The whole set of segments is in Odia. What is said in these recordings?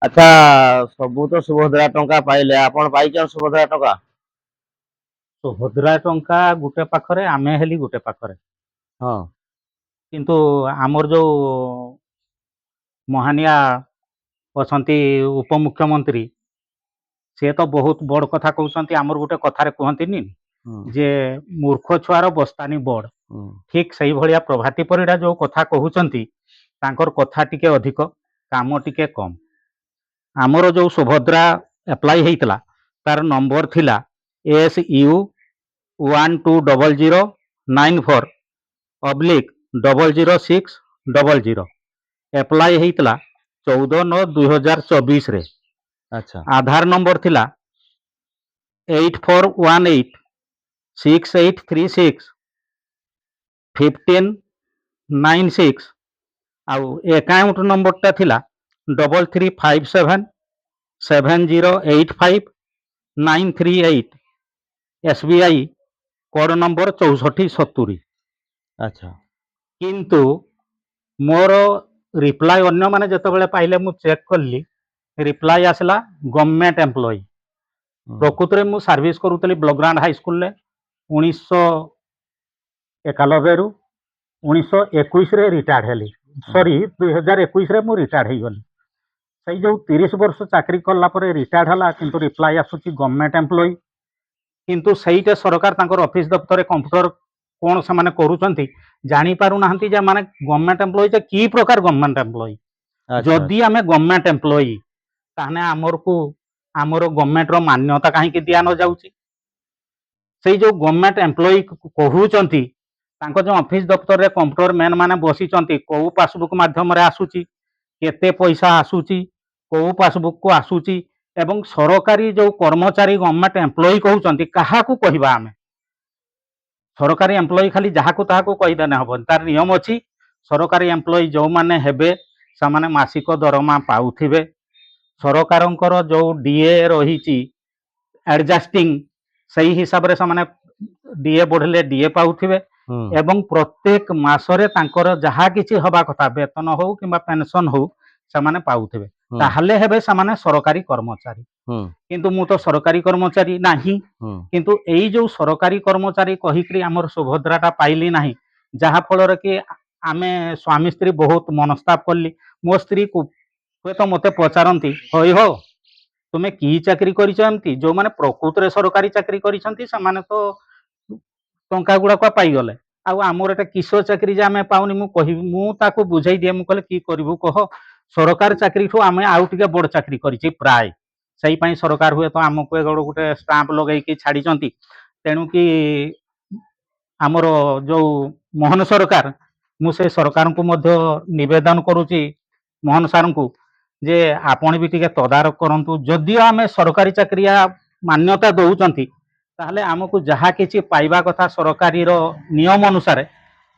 ଆଚ୍ଛା ସବୁ ତ ସୁଭଦ୍ରା ଟଙ୍କା ପାଇଲେ ଆପଣ ପାଇଛନ୍ତି ସୁଭଦ୍ରା ଟଙ୍କା? ସୁଭଦ୍ରା ଟଙ୍କା ଗୋଟେ ପାଖରେ ଆମେ ହେଲି ଗୋଟେ ପାଖରେ, ହଁ କିନ୍ତୁ ଆମର ଯୋଉ ମହାନିଆ ଅଛନ୍ତି ଉପମୁଖ୍ୟମନ୍ତ୍ରୀ, ସେ ତ ବହୁତ ବଡ଼ କଥା କହୁଛନ୍ତି। ଆମର ଗୋଟେ କଥାରେ କୁହନ୍ତିନି ହୁଁ ଯେ ମୂର୍ଖ ଛୁଆର ବସ୍ତାନି ବଡ଼, ହୁଁ ଠିକ୍ ସେଇଭଳିଆ ପ୍ରଭାତୀ ପରିଡ଼ା ଯୋଉ କଥା କହୁଛନ୍ତି ତାଙ୍କର କଥା ଟିକେ ଅଧିକ, କାମ ଟିକେ କମ୍। ଆମର ଯୋଉ ସୁଭଦ୍ରା ଆପ୍ଲାଏ ହେଇଥିଲା ତାର ନମ୍ବର ଥିଲା SU12094/006000। ଆପ୍ଲାଏ ହେଇଥିଲା 14/9/2024 ରେ। ଆଚ୍ଛା ଆଧାର ନମ୍ବର ଥିଲା 841868361596। ଆଉ ଏକାଉଣ୍ଟ ନମ୍ବରଟା ଥିଲା 335770859338। SBI code number 6470। ଆଚ୍ଛା କିନ୍ତୁ ମୋର ରିପ୍ଲାଏ ଅନ୍ୟମାନେ ଯେତେବେଳେ ପାଇଲେ ମୁଁ ଚେକ୍ କଲି, ରିପ୍ଲାଏ ଆସିଲା ଗଭର୍ଣ୍ଣମେଣ୍ଟ ଏମ୍ପ୍ଲୟି। ହୁଁ ପ୍ରକୃତରେ ମୁଁ ସର୍ଭିସ୍ କରୁଥିଲି ବ୍ଲକଗ୍ରାଣ୍ଡ ହାଇସ୍କୁଲରେ 1991ରୁ 1921ରେ ରିଟାୟାର୍ଡ ହେଲି। ସରି 2021ରେ ମୁଁ ରିଟାୟାର୍ଡ ହେଇଗଲି। ସେଇ ଯୋଉ 30 ବର୍ଷ ଚାକିରି କଲା ପରେ ରିଟାୟାର୍ଡ ହେଲା, କିନ୍ତୁ ରିପ୍ଲାଏ ଆସୁଛି ଗଭର୍ଣ୍ଣମେଣ୍ଟ ଏମ୍ପ୍ଲୟି। କିନ୍ତୁ ସେଇଟା ସରକାର ତାଙ୍କର ଅଫିସ ଦପ୍ତରରେ କମ୍ପ୍ୟୁଟର କ'ଣ ସେମାନେ କରୁଛନ୍ତି ଜାଣିପାରୁନାହାନ୍ତି ଯେ ମାନେ ଗଭର୍ଣ୍ଣମେଣ୍ଟ ଏମ୍ପ୍ଲୟି ଯେ କି ପ୍ରକାର ଗଭର୍ଣ୍ଣମେଣ୍ଟ ଏମ୍ପ୍ଲୟି। ଆଚ୍ଛା ଯଦି ଆମେ ଗଭର୍ଣ୍ଣମେଣ୍ଟ ଏମ୍ପ୍ଲୟି ତାହେଲେ ଆମର ଗଭର୍ଣ୍ଣମେଣ୍ଟର ମାନ୍ୟତା କାହିଁକି ଦିଆ ନ ଯାଉଛି? ସେଇ ଯୋଉ ଗଭର୍ଣ୍ଣମେଣ୍ଟ ଏମ୍ପ୍ଲୟି କହୁଛନ୍ତି ତାଙ୍କ ଯୋଉ ଅଫିସ ଦପ୍ତରରେ କମ୍ପ୍ୟୁଟର ମ୍ୟାନ୍ ମାନେ ବସିଛନ୍ତି, କୋଉ ପାସବୁକ୍ ମାଧ୍ୟମରେ ଆସୁଛି, କେତେ ପଇସା ଆସୁଛି, କୋଉ ପାସବୁକକୁ ଆସୁଛି, ଏବଂ ସରକାରୀ ଯୋଉ କର୍ମଚାରୀ ଗଭର୍ଣ୍ଣମେଣ୍ଟ ଏମ୍ପ୍ଲୟି କହୁଛନ୍ତି କାହାକୁ କହିବା ଆମେ? ସରକାରୀ ଏମ୍ପ୍ଲୟି ଖାଲି ଯାହାକୁ ତାହାକୁ କହିଦେଲେ ହବନି, ତାର ନିୟମ ଅଛି। ସରକାରୀ ଏମ୍ପ୍ଲୟି ଯୋଉମାନେ ହେବେ ସେମାନେ ମାସିକ ଦରମା ପାଉଥିବେ। ସରକାରଙ୍କର ଯୋଉ ଡିଏ ରହିଛି ଆଡଜଷ୍ଟିଂ, ସେଇ ହିସାବରେ ସେମାନେ ଡିଏ ବଢିଲେ ଡିଏ ପାଉଥିବେ ହୁଁ ଏବଂ ପ୍ରତ୍ୟେକ ମାସରେ ତାଙ୍କର ଯାହା କିଛି ହବା କଥା ବେତନ ହଉ କିମ୍ବା ପେନସନ ହଉ ସେମାନେ ପାଉଥିବେ। ହୁଁ ତାହେଲେ ହେବେ ସେମାନେ ସରକାରୀ କର୍ମଚାରୀ। ହୁଁ କିନ୍ତୁ ମୁଁ ତ ସରକାରୀ କର୍ମଚାରୀ ନାହିଁ। ହୁଁ କିନ୍ତୁ ଏଇ ଯୋଉ ସରକାରୀ କର୍ମଚାରୀ କହିକିରି ଆମର ସୁଭଦ୍ରାଟା ପାଇଲି ନାହିଁ, ଯାହା ଫଳରେ କି ଆମେ ସ୍ୱାମୀ ସ୍ତ୍ରୀ ବହୁତ ମନସ୍ତାପ କଲି। ମୋ ସ୍ତ୍ରୀକୁ ହୁଏତ ମୋତେ ପଚାରନ୍ତି, ହଇ ହୋ ତୁମେ କି ଚାକିରି କରିଛ? ଏମିତି ଯୋଉମାନେ ପ୍ରକୃତରେ ସରକାରୀ ଚାକିରି କରିଛନ୍ତି ସେମାନେ ତ ଟଙ୍କା ଗୁଡାକ ପାଇଗଲେ, ଆଉ ଆମର ଏଟା କିସ ଚାକିରି ଯେ ଆମେ ପାଉନି? ମୁଁ ତାକୁ ବୁଝେଇ ଦିଏ, ମୁଁ କହିଲେ କି କରିବୁ କହ, ସରକାରୀ ଚାକିରିଠୁ ଆମେ ଆଉ ଟିକେ ବଡ ଚାକିରି କରିଛି ପ୍ରାୟ। ସେଇପାଇଁ ସରକାର ହୁଏତ ଆମକୁ ଗୋଟେ ଷ୍ଟାମ୍ପ ଲଗେଇକି ଛାଡ଼ିଛନ୍ତି। ତେଣୁକି ଆମର ଯୋଉ ମୋହନ ସରକାର, ମୁଁ ସେ ସରକାରଙ୍କୁ ମଧ୍ୟ ନିବେଦନ କରୁଛି ମୋହନ ସାରଙ୍କୁ ଯେ ଆପଣ ବି ଟିକେ ତଦାରଖ କରନ୍ତୁ। ଯଦିଓ ଆମେ ସରକାରୀ ଚାକିରିଆ ମାନ୍ୟତା ଦଉଛନ୍ତି, ତାହେଲେ ଆମକୁ ଯାହା କିଛି ପାଇବା କଥା ସରକାରୀର ନିୟମ ଅନୁସାରେ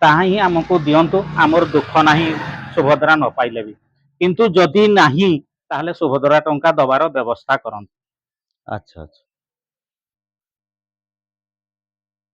ତାହା ହିଁ ଆମକୁ ଦିଅନ୍ତୁ। ଆମର ଦୁଃଖ ନାହିଁ ସୁଭଦ୍ରା ନ ପାଇଲେ ବି, କିନ୍ତୁ ଯଦି ନାହିଁ ତାହେଲେ ସୁଭଦ୍ରା ଟଙ୍କା ଦବାର ବ୍ୟବସ୍ଥା କରନ୍ତୁ। ଆଚ୍ଛା ଆଚ୍ଛା।